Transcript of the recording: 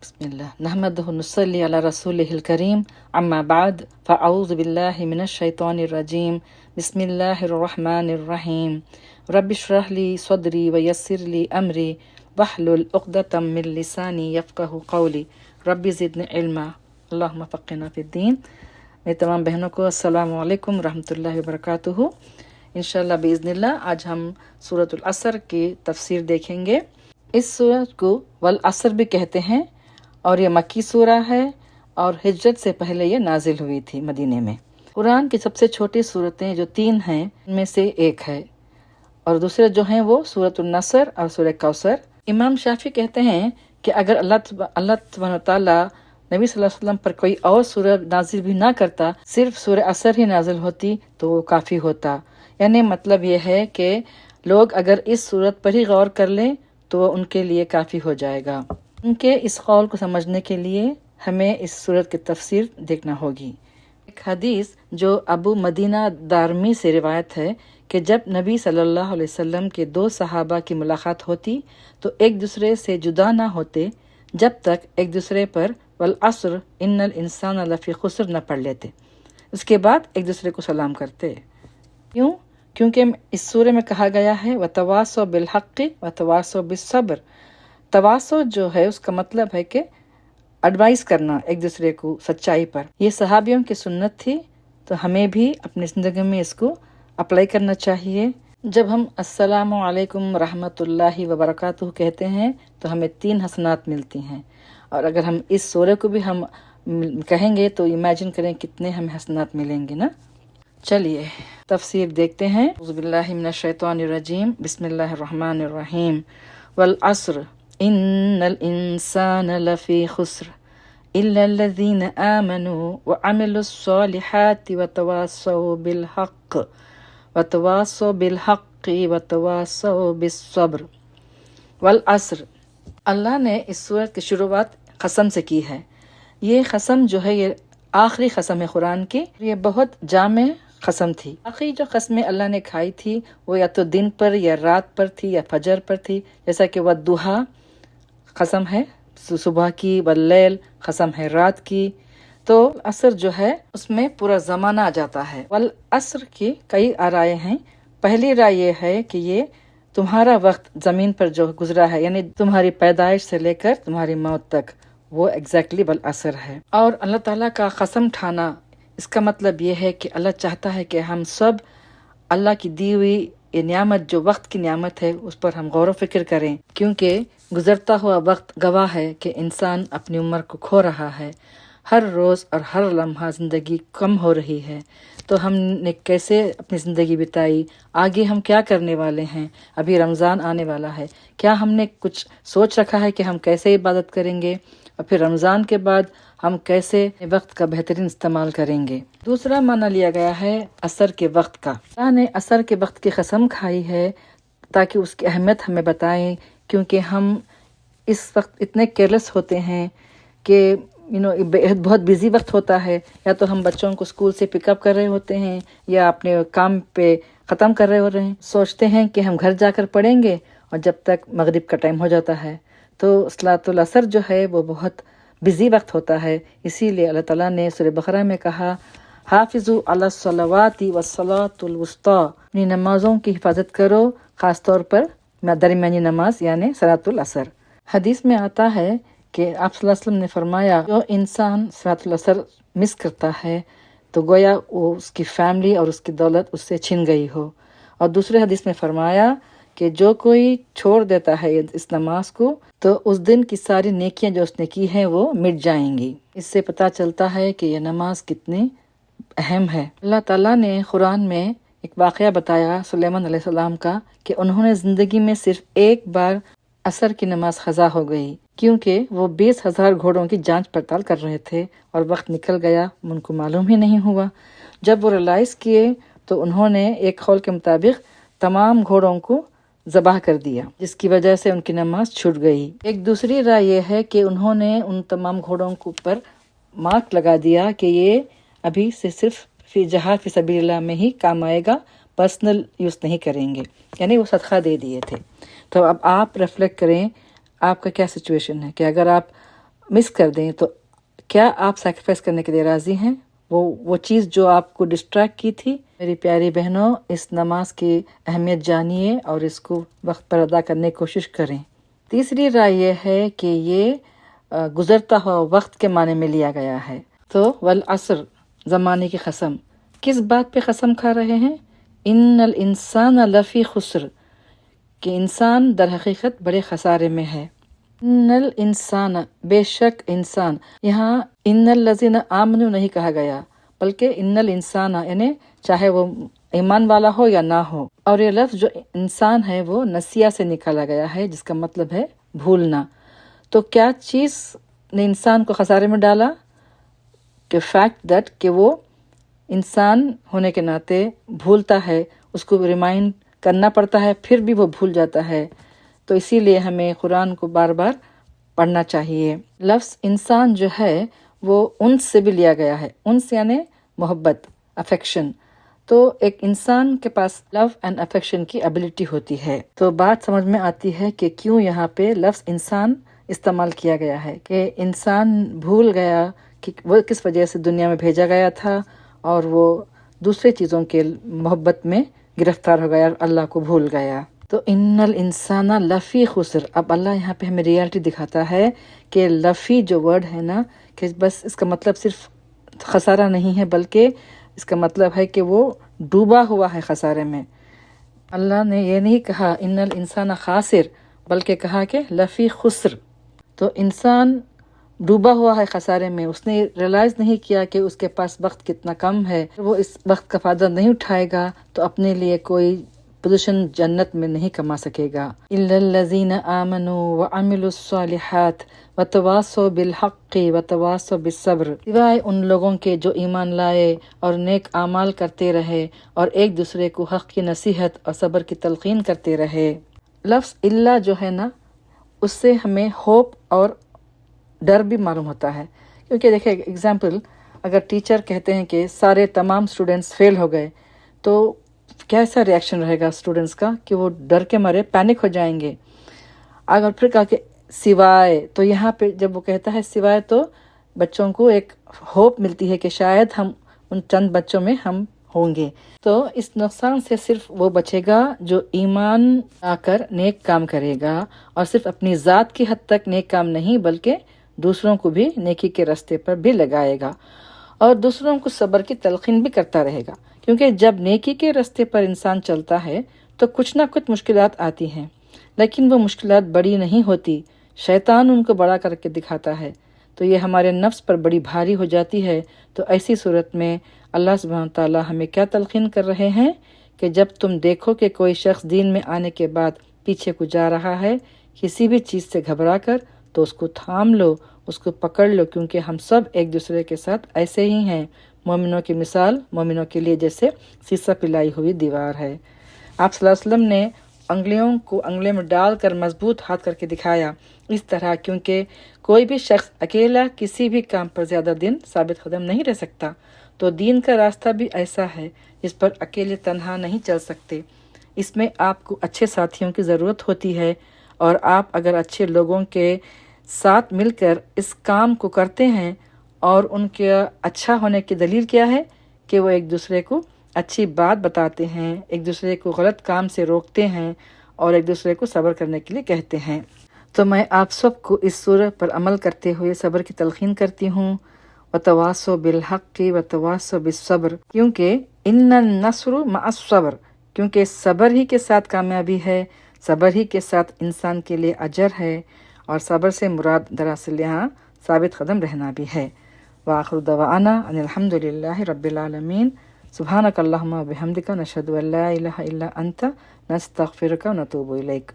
बिस्मिल्लाह नहमदुहु नुसल्ली अला रसूलिहिल करीम अम्मा बाद फ़अऊज़ु बिल्लाहि मिनश शैतानिर रजीम बिस्मिल्लाहिर रहमानिर रहीम रब्बिश्रह ली सदरी व यस्सिर ली अमरी वहलुल उक़दतम मिन लिसानी यफ़क़हू क़ौली रब्बि ज़िदनी इल्मा अल्लाहुम्मा फ़क़्हिना फ़िद्दीन। मेरी तमाम बहनों को अस्सलामु अलैकुम रहमतुल्लाहि व बरकातुहू। इंशाअल्लाह बिइज़्निल्लाह आज हम सूरतुल असर की तफसीर देखेंगे। इस सूरत को वल असर भी कहते हैं और ये मक्की सूरा है और हिजरत से पहले ये नाजिल हुई थी मदीने में। कुरान की सबसे छोटी सूरतें जो 3 हैं उनमें से एक है और दूसरे जो हैं वो सूरतुन नसर और सूरह कौसर। इमाम शाफी कहते हैं कि अगर अल्लाह सुब्हानहू व तआला नबी सल्लल्लाहु अलैहि वसल्लम पर कोई और सूरत नाजिल भी ना करता, सिर्फ सूरह असर ही नाजिल होती तो वो काफ़ी होता। यानी मतलब ये है कि लोग अगर इस सूरत पर ही गौर कर लें तो उनके लिए काफ़ी हो जाएगा। उनके इस कौल को समझने के लिए हमें इस सूरत की तफसीर देखना होगी। एक हदीस जो अबू मदीना दारमी से रिवायत है कि जब नबी सल्लल्लाहु अलैहि वसल्लम के 2 सहाबा की मुलाकात होती तो एक दूसरे से जुदा ना होते जब तक एक दूसरे पर वल अस्र इन्नल इंसान लफी खुस्र न पढ़ लेते। उसके बाद एक दूसरे को सलाम करते। क्यों? क्योंकि इस सूरे में कहा गया है वतवासो बिल हक़्क़ि वतवासो बिस सब्र। तवासो जो है उसका मतलब है कि एडवाइस करना एक दूसरे को सच्चाई पर। ये सहाबियों की सुन्नत थी तो हमें भी अपनी ज़िंदगी में इसको अप्लाई करना चाहिए। जब हम अस्सलामु अलैकुम रहमतुल्लाहि व बरकातुहू कहते हैं तो हमें 3 हसनात मिलती हैं और अगर हम इस सूरे को भी हम कहेंगे तो इमेजिन करें कितने हमें हसनात मिलेंगे ना। चलिए तफसीर देखते हैं। औज़ुबिल्लाहि मिनश शैतानिर रजीम बिस्मिल्लाहिर रहमानिर रहीम वल अस्र इन्नल इंसान लफी खुस्र इल्लल्लज़ीना आमनू व अमिलुस्सॉलिहाति व तवासौ बिल हक़्क़ि व तवासौ बिस सब्र। वल अस्र, अल्लाह ने इस सूरत की शुरुआत कसम से की है। ये कसम जो है ये आखिरी कसम है कुरान की। ये बहुत जामे कसम थी। आखिरी जो कसमें अल्लाह ने खाई थी वो या तो दिन पर या रात पर थी या फजर पर थी। जैसा कि वह दुहा कसम है सुबह की, वल्लैल कसम है रात की। तो असर जो है उसमें पूरा ज़माना आ जाता है। वल असर की कई राय हैं। पहली राय ये है कि ये तुम्हारा वक्त ज़मीन पर जो गुजरा है यानी तुम्हारी पैदाइश से लेकर तुम्हारी मौत तक वो एग्जैक्टली वल असर है। और अल्लाह ताला का कसम ठाना इसका मतलब ये है कि अल्लाह चाहता है कि हम सब अल्लाह की दी हुई ये नियामत जो वक्त की नियामत है उस पर हम गौर व फिक्र करें, क्योंकि गुजरता हुआ वक्त गवाह है कि इंसान अपनी उम्र को खो रहा है। हर रोज़ और हर लम्हा ज़िंदगी कम हो रही है। तो हमने कैसे अपनी ज़िंदगी बिताई, आगे हम क्या करने वाले हैं। अभी रमज़ान आने वाला है, क्या हमने कुछ सोच रखा है कि हम कैसे इबादत करेंगे और फिर रमज़ान के बाद हम कैसे वक्त का बेहतरीन इस्तेमाल करेंगे। दूसरा माना लिया गया है असर के वक्त का। अल्लाह ने असर के वक्त की कसम खाई है ताकि उसकी अहमियत हमें बताएं, क्योंकि हम इस वक्त इतने केयरलेस होते हैं कि बहुत बिजी वक्त होता है। या तो हम बच्चों को स्कूल से पिकअप कर रहे होते हैं या अपने काम पे ख़त्म कर रहे होते हैं, सोचते हैं कि हम घर जाकर पढ़ेंगे और जब तक मगरिब का टाइम हो जाता है। तो सलातुल असर जो है वो बहुत बिजी वक्त होता है। इसीलिए अल्लाह ताला ने सूरह बकरा में कहा हाफिज़ू अला सलावाति व सलातुल वुस्ता, अपनी नमाज़ों की हिफाजत करो, ख़ास तौर पर दरमियानी नमाज यानी सलातुल असर। हदीस में आता है कि आप सल्लल्लाहु अलैहि वसल्लम ने फरमाया जो इंसान सलातुल असर मिस करता है तो गोया वो उसकी फैमिली और उसकी दौलत उससे छिन गई हो। और दूसरे हदीस में फरमाया कि जो कोई छोड़ देता है इस नमाज को तो उस दिन की सारी नेकियां जो उसने की हैं वो मिट जाएंगी। इससे पता चलता है कि यह नमाज कितनी अहम है। अल्लाह ताला ने कुरान में एक वाक़या बताया सुलेमान अलैहिस्सलाम का कि उन्होंने ज़िंदगी में सिर्फ एक बार असर की नमाज क़ज़ा हो गई, क्योंकि वो 20,000 घोड़ों की जांच पड़ताल कर रहे थे और वक्त निकल गया, उनको मालूम ही नहीं हुआ। जब वो रियलाइज़ किए तो उन्होंने एक कौल के मुताबिक तमाम घोड़ों को ज़बाह कर दिया, जिसकी वजह से उनकी नमाज छूट गई। एक दूसरी राय यह है कि उन्होंने उन तमाम घोड़ों के ऊपर मार्क लगा दिया कि ये अभी से सिर्फ जहाद फी सबीलिल्लाह में ही काम आएगा, पर्सनल यूज़ नहीं करेंगे, यानी वो सदका दे दिए थे। तो अब आप रिफ्लेक्ट करें आपका क्या सिचुएशन है कि अगर आप मिस कर दें तो क्या आप सैक्रिफाइस करने के लिए राजी हैं? वो चीज़ जो आपको डिस्ट्रैक्ट की थी। मेरी प्यारी बहनों, इस नमाज की अहमियत जानिए और इसको वक्त पर अदा करने की कोशिश करें। तीसरी राय ये है कि ये गुजरता हुआ वक्त के माने में लिया गया है। तो वल असर, ज़माने की कसम, किस बात पे कसम खा रहे हैं? इन्नल इंसान लफ़ी खुस्र, कि इंसान दर हकीकत बड़े खसारे में है। इन्नल इंसान, बेशक इंसान, यहाँ इन्नल लज़ीना आमनु नहीं कहा गया, बल्कि इन्नल इंसान यानी चाहे वो ईमान वाला हो या ना हो। और ये लफ्ज़ जो इंसान है वो नसिया से निकाला गया है, जिसका मतलब है भूलना। तो क्या चीज़ ने इंसान को खसारे में डाला? कि फैक्ट दैट कि वो इंसान होने के नाते भूलता है, उसको रिमाइंड करना पड़ता है, फिर भी वो भूल जाता है। तो इसीलिए हमें कुरान को बार बार पढ़ना चाहिए। लफ्ज़ इंसान जो है वो उन्स से भी लिया गया है। उन्स यानी मोहब्बत, अफेक्शन। तो एक इंसान के पास लव एंड अफेक्शन की एबिलिटी होती है। तो बात समझ में आती है कि क्यों यहाँ पे लफ्ज़ इंसान इस्तेमाल किया गया है, कि इंसान भूल गया कि वो किस वजह से दुनिया में भेजा गया था और वो दूसरे चीज़ों के मोहब्बत में गिरफ्तार हो गया और अल्लाह को भूल गया। तो इन्नल इंसाना लफ़ी खुस्र, अब अल्लाह यहाँ पे हमें रियलिटी दिखाता है कि लफ़ी जो वर्ड है ना, कि बस इसका मतलब सिर्फ खसारा नहीं है, बल्कि इसका मतलब है कि वो डूबा हुआ है खसारे में। अल्लाह ने ये नहीं कहा इन्नल इंसाना खासिर, बल्कि कहा कि लफ़ी खुस्र। तो इंसान डूबा हुआ है खसारे में, उसने रियलाइज़ नहीं किया कि उसके पास वक्त कितना कम है। वो इस वक्त का फ़ायदा नहीं उठाएगा तो अपने लिए कोई पोजीशन जन्नत में नहीं कमा सकेगा। इल्लल्लज़ीना आमनू व अमिलुस्सालिहात व तवासौ बिल हक़्क़ि व तवासौ बिस्सब्र, सिवाय उन लोगों के जो ईमान लाए और नेक आमाल करते रहे और एक दूसरे को हक़ की नसीहत और सब्र की तलक़ीन करते रहे। लफ्ज़ इल्ला जो है ना, उससे हमें होप और डर भी मालूम होता है। क्योंकि देखिए एग्जाम्पल, अगर टीचर कहते हैं कि सारे तमाम स्टूडेंट्स फेल हो गए, तो कैसा रिएक्शन रहेगा स्टूडेंट्स का, कि वो डर के मारे पैनिक हो जाएंगे। अगर फिर कहा कि सिवाय, तो यहाँ पे जब वो कहता है सिवाय, तो बच्चों को एक होप मिलती है कि शायद हम उन चंद बच्चों में हम होंगे। तो इस नुकसान से सिर्फ वो बचेगा जो ईमान आकर नेक काम करेगा, और सिर्फ अपनी ज़ात की हद तक नेक काम नहीं, बल्कि दूसरों को भी नेकी के रास्ते पर भी लगाएगा और दूसरों को सब्र की तलक़ीन भी करता रहेगा। क्योंकि जब नेकी के रास्ते पर इंसान चलता है तो कुछ ना कुछ मुश्किलात आती हैं, लेकिन वो मुश्किलात बड़ी नहीं होती, शैतान उनको बड़ा करके दिखाता है, तो ये हमारे नफ्स पर बड़ी भारी हो जाती है। तो ऐसी सूरत में अल्लाह सुब्हान ताला हमें क्या तलक़ीन कर रहे हैं कि जब तुम देखो कि कोई शख्स दीन में आने के बाद पीछे को जा रहा है किसी भी चीज़ से घबरा कर, तो उसको थाम लो, उसको पकड़ लो, क्योंकि हम सब एक दूसरे के साथ ऐसे ही हैं। मोमिनों की मिसाल मोमिनों के लिए जैसे शीशा पिलाई हुई दीवार है। आप सल्लल्लाहु अलैहि वसल्लम ने अंगुलियों को अंगुली में डालकर मजबूत हाथ करके दिखाया इस तरह, क्योंकि कोई भी शख्स अकेला किसी भी काम पर ज़्यादा दिन साबित कदम नहीं रह सकता। तो दीन का रास्ता भी ऐसा है जिस पर अकेले तन्हा नहीं चल सकते। इसमें आपको अच्छे साथियों की ज़रूरत होती है, और आप अगर अच्छे लोगों के साथ मिलकर इस काम को करते हैं, और उनके अच्छा होने की दलील क्या है कि वो एक दूसरे को अच्छी बात बताते हैं, एक दूसरे को गलत काम से रोकते हैं और एक दूसरे को सब्र करने के लिए कहते हैं। तो मैं आप सबको इस सूरह पर अमल करते हुए सब्र की तलक़ीन करती हूँ। वतवासो बिल हक़्क़ि वतवासो बिस्सब्र, क्योंकि इन्नन नस्रु मअस सब्र, क्योंकि सब्र ही के साथ कामयाबी है, सब्र ही के साथ इंसान के लिए अजर है, और सब्र से मुराद दरअसल यहाँ साबित कदम रहना भी है। वाखिर दवाना अनिल हम्दुलिल्लाहि रब्बिल आलमीन। सुब्हानक अल्लाहुम्मा व बिहम्दिका नशहदु अल्ला इलाहा इल्ला अंता नस्तगफिरुका व नतूबु इलैक।